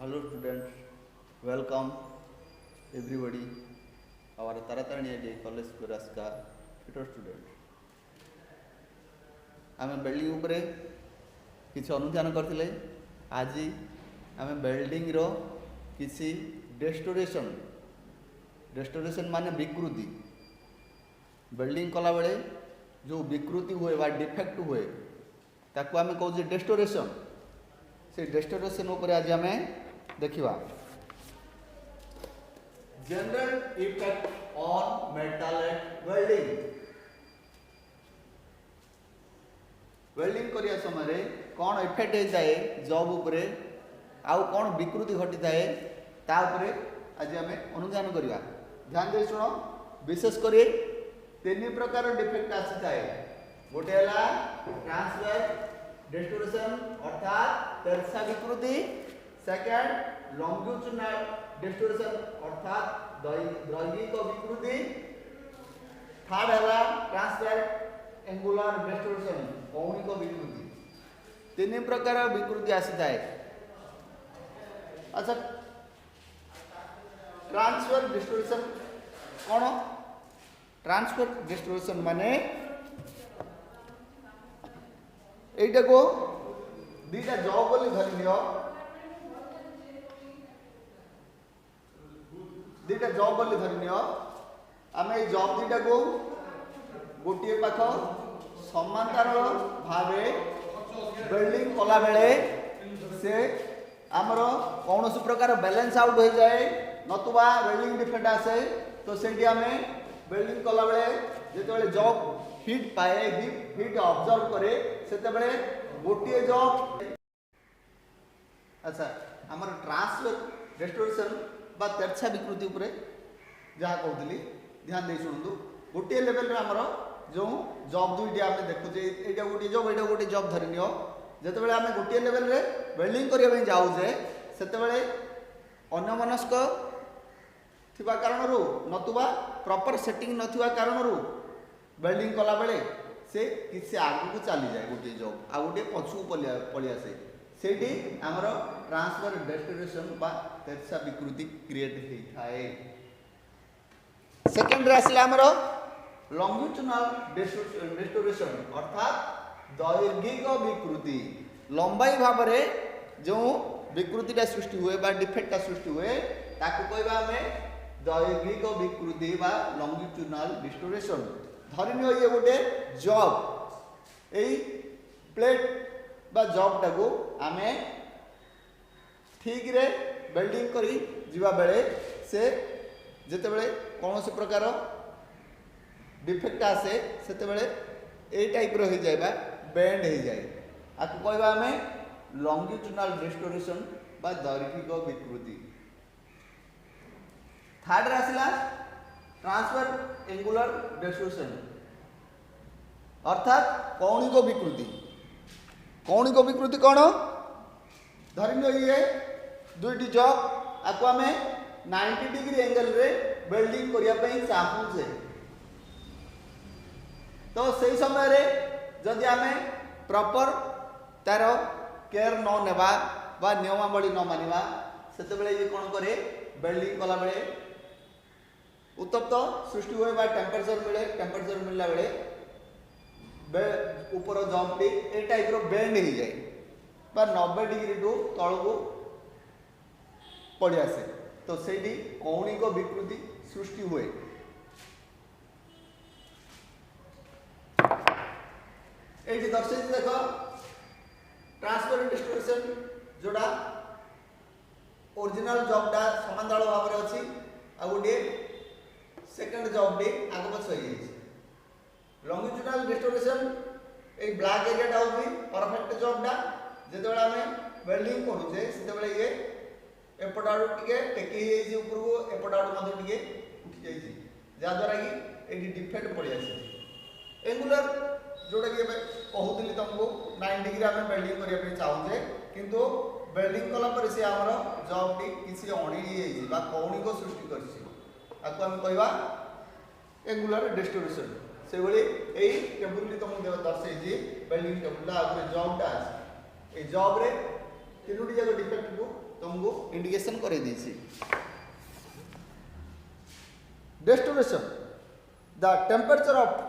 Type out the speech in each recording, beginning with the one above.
Hello students, welcome everybody. Our Taratani IDA College Kuraska future student. आम building उपरे किसी अनुधान करते आज आम बिल्डिंग रो किसी रेस्टोरेशन माने विकृति बिल्डिंग कला बेले जो विकृति हुए बा डिफेक्ट हुए ताकू आम कौचे डेस्टोरेशन से डेस्टोरेशन उपर आज आम देखा general effect on metal welding welding करिया समय कौन इफेक्ट होता है जॉब उपरे आउ कौन विकृति घटी थाए ता उपरे आज आम अनुधान करवा ध्यान दे शुण विशेषकर तीन प्रकार डिफेक्ट आसी थाए गोटे है ट्रांसफर डेस्टोरेशन अर्थात तेरछा विकृति सेकंड लॉन्गिट्यूडिनल डेस्टोरेशन अर्थात दैहिक विकृति थर्ड है ट्रांसफर एंगुलर डेस्टोरेशन कौणिक विकृति तीन प्रकार विकृति आसी थाए। अच्छा ट्रांसफर डेस्टोरेशन कौन ट्रांसफर डेस्टोरेशन माने एटा को दीटा जॉब बोली धरि नियो दीटा जॉब बोली धरि नियो आमे ए जॉब दीटा को गोटे पाख समांतर भावे बिल्डिंग कला बेले से आमर कौन प्रकार बैलेंस आउट हो जाए नतुबा बिल्डिंग डिफेक्ट आसे तो सेठी आमे बिल्डिंग कला बेले जेते जॉब हिट पाए हिट ऑब्जर्व करे सेते बेले गोटे जॉब अच्छा आमर ट्रांसफर रेस्टोरेशन बा तेरछा विकृति उपरे जहाँ कहूली ध्यान दे शुणु गोटे लेवल रे आमर जो जॉब दुईटी आम देखुचे यहाँ गोटे जॉब धरी नियो जिते आम गोटे लेवल रे वेल्डिंग करने जाऊे से अन्यमनस्क थिबा कारणरू नतुबा प्रॉपर सेटिंग नथिबा कारणरू वेल्डिंग कला बेले से किसी आगू चली जाए गोटे जॉब आ गोटे पछू पलि आसे सेठी आमर ट्रांसफर डेस्टोरेशन बा तेरछा विकृति क्रिएट होता है। सेकेंड रे आसिला आमर लॉन्गिट्यूडिनल डेस्टोरेशन अर्थात दैर्घिक विकृति लंबाई भाव में जो विकृतिटा सृष्टि हुए बा डिफेक्टा सृष्टि हुए ताकू कहबा हमें दैर्घिक विकृति बा लॉन्गिट्यूडिनल डेस्टोरेशन धरिनियो ये गोटे जॉब एई प्लेट बा जॉब टाको आमे ठीक रे वेल्डिंग करी जीवा बेले से जेते बेले कौन प्रकार डिफेक्ट आसे सेते बेले ए टाइप रो हो जाए बा बेंड हो जाए आपको कहबा हमें लॉन्गिट्यूडिनल डेस्टोरेशन बा दैर्घिक विकृति। थर्ड आसला ट्रांसफर एंगुलर डेस्टोरेशन अर्थात कौणिक विकृति कौणिक विकृति कौन धरिनियो ये दुईटी जॉब आपको आम 90 डिग्री एंगल रे वेल्डिंग करिया पई चाहूचे तो सही समय रे जदि आमे प्रॉपर तार केयर न नेबा बा नियमावली न मानिबा सेते बेले ये कोन करे वेल्डिंग कला बेले उत्तप्त सृष्टि हुए बा टेम्परेचर मिलला बेले ऊपर जॉबटी ए टाइप रो बेंड हो जाए बा 90 डिग्री टू तल को पड़ी आसे तो सेठी कौणिक विकृति सृष्टि हुए। ये दर्शे देख ट्रांसफर डेस्टोरेशन जोड़ा ओरिजिनल जॉबटा समांतर भाव में अच्छी आ गोटे सेकंड जॉबटी आगे पछ हो जाए लॉन्गिट्यूडिनल डेस्टोरेशन ए ब्लैक एरियाटा होची परफेक्ट जॉबटा जेते आम वेल्डिंग करूचे से ये एपट आड़ टे टेकी जाइए ऊपर को एपट आड़ टे उठी जाइए जहाँद्वारा कि ये डिफेक्ट पड़ी आसे। एंगुलर जोटा कि कहूली तुमको 9 डिग्री आम वेल्डिंग करने चाहूचे किंतु वेल्डिंग कलापर से आमर जॉबटी किसी अणी कौणिक सृष्टि करम कहवा एंगुलर डेस्टोरेशन से भाई टेबुल तुमको दर्शे वेल्डिंग टेबुल जॉबटा जॉब रे तीनोटी जाक डिफेक्ट को तुमको इंडिकेशन कर Restoration. The temperature of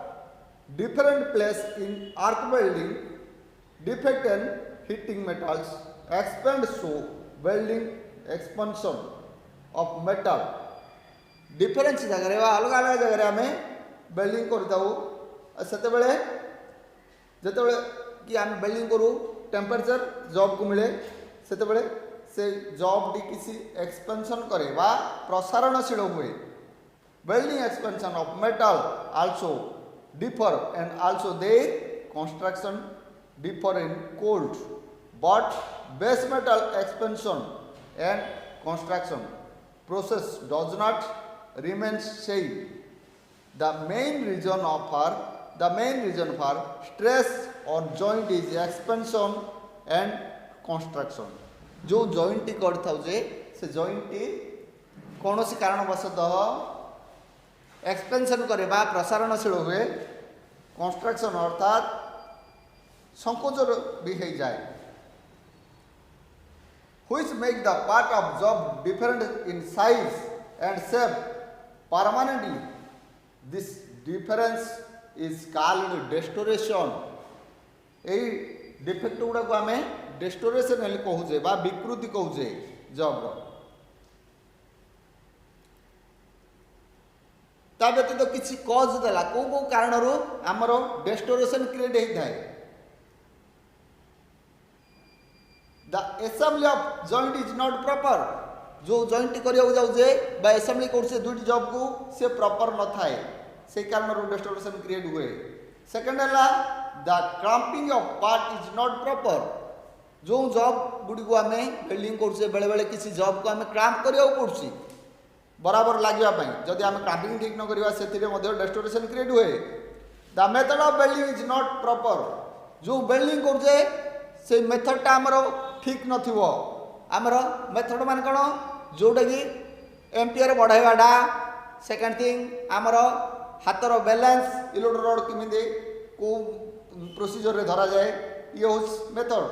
different place in arc welding defect and heating metals expand so welding expansion of metal difference जगह अलग अलग जगह आम वेल्डिंग करते बेले जिते कि आम वेल्डिंग करूँ टेम्परेचर जॉब को मिले से जॉब टी किसी एक्सपेंशन करे बा प्रसारणशील हुए welding expansion of metal also differ and also their construction differ in cold but base metal expansion and construction process does not remain same. The main reason for stress on joint is expansion and construction. जो joint करथाउ जे से joint कौन सी कारणवशतः expansion करे बा प्रसारणशील हुए construction अर्थात संकोच भी हो जाए which make the part of job different in size and shape permanently. This difference is called distortion. यही डिफेक्ट गुड़ा को आम डिस्टोरेशन कहूचे बा विकृति कहूचे जॉब ता व्यतीत तो किसी कज देला को कारण आमर डिस्टोरेशन क्रिएट होता है. The assembly of joint is not proper. जो जॉइंट करिया जाउजे बा एसेंबली करसे दुटी जॉब को से प्रॉपर न थाए से कारण डिस्टोरेशन क्रिएट हुए. सेकंड है the cramping of part is not proper. जो जॉब गुडी को आम वेल्डिंग करसे बेले बेले किसी जॉब को आम क्रैम्प करिया पड़ुछि बराबर लगे जदि आम क्रैम्पिंग ठीक न करवा से डिस्टोरेशन क्रिएट हुए. The method of welding is not proper. जो वेल्डिंग करजे से मेथडटा आमर ठीक नथिवो. आमर मेथड मान कौन जोटा कि एम्पियर बढ़ाइवाटा. सेकेंड थिंग आमर हाथर बैलेंस इलेक्ट्रोड रॉड किमिति को प्रोसीजर रे धरा जाए ये हूँ method.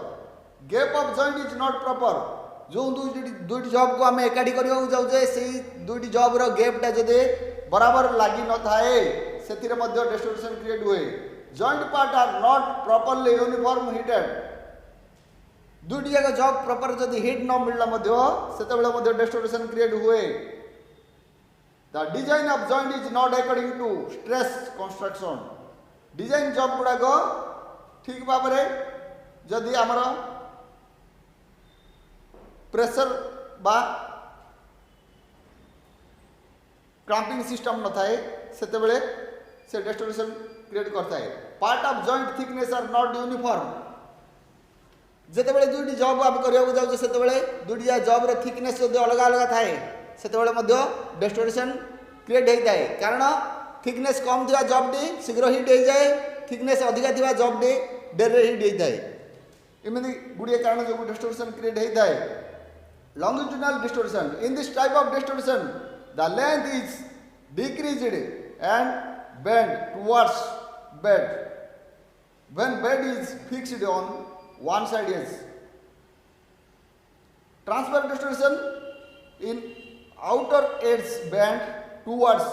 Gap of joint is not proper. जो दुईटी जॉब को आम एकाठी करने जाऊे से दुईटी जॉब रो गैपटा जदि बराबर लगी न थाए से डिस्टोरेशन क्रिएट हुए. Joint part are not properly uniform heated. दुईटी जाक जॉब प्रॉपर जदि हिट न मिलला से डिस्टोरेशन क्रिएट हुए. The design of joint is not according to stress construction. Design job गुड़ाक ठीक भाव में जदि आमर प्रेशर बा क्रैम्पिंग सिस्टम न थाए से डिस्टोरेशन क्रिएट करता है. Part of joint thickness are not uniform. जिते बड़े दुईटी जॉब आम करने जाऊे से दुईटी जॉब रे थिकनेस जो अलग अलग थाए से डिस्टोरेशन क्रिएट होता है. कारण थिकनेस कम थी जॉबटी शीघ्र हिट हो जाए. थिकनेस अधिका थी जॉबटी डेरी हिट होता है. इमती गुड़िया कारण जो डिस्टोरेशन क्रिएट होता है. Longitudinal distortion. In this type of distortion, the length is decreased and bent towards bed when bed is fixed on one side edge. Transfer distortion in outer edge bent towards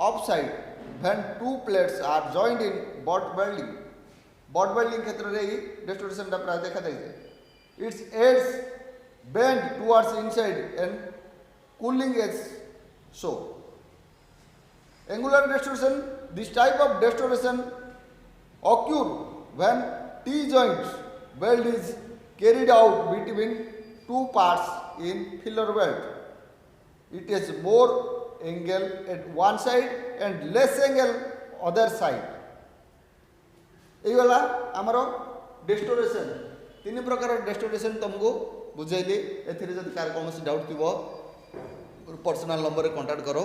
offside when two plates are joined in butt welding. Butt welding क्षेत्र रे distortion टा प्राय देखा जाए. Its edge bend towards inside and cooling edge. So, angular distortion. This type of distortion occur when T-joint weld is carried out between two parts in filler weld. It has more angle at one side and less angle other side. ये वाला हमारो distortion. तीन प्रकार distortion तुमको बुझेली. एथिरे जदि car कौन doubt थी पर्सनल नंबर रे कांटेक्ट करो.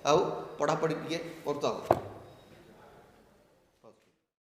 आउ पढ़ापढ़ी टिके करता.